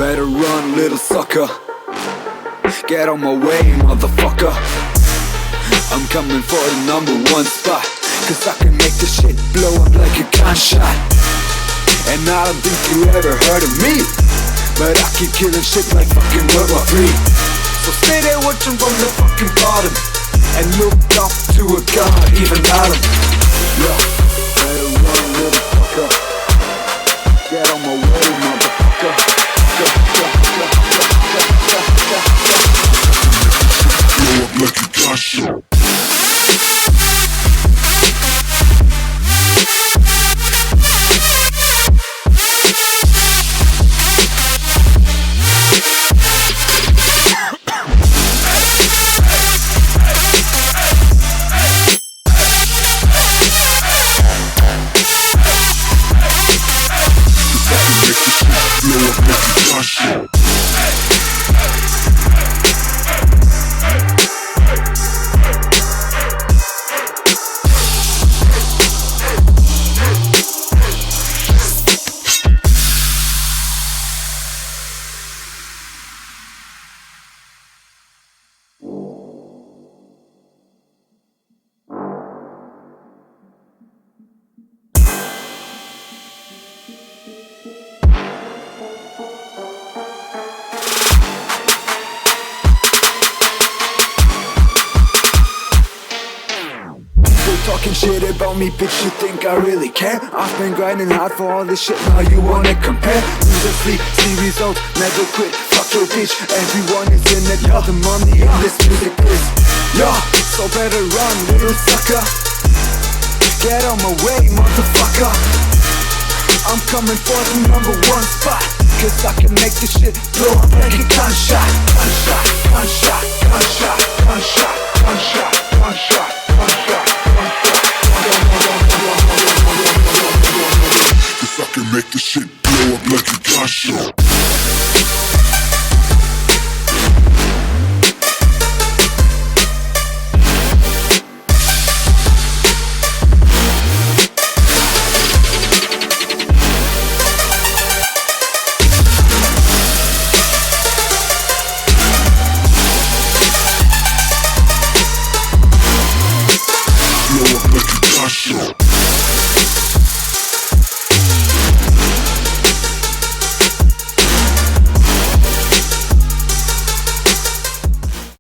better run, little sucker. Get on my way, motherfucker. I'm coming for the #1 spot, cause I can make this shit blow up like a gunshot. And I don't think you ever heard of me, but I keep killing shit like fucking World War III. So stay there watching from the fucking bottom, and look up to a god, even Adam. Yo, better run, little fucker. Get on my way, motherfucker. Blow up like a gunshot. Talking shit about me, bitch, you think I really care? I've been grinding hard for all this shit, now you wanna compare? Lose and sleep, see results, never quit, fuck your bitch. Everyone is in it for the money, and this music is yo, so better run, little sucker. Get on my way, motherfucker. I'm coming for the #1 spot, cause I can make this shit blow up like a gunshot.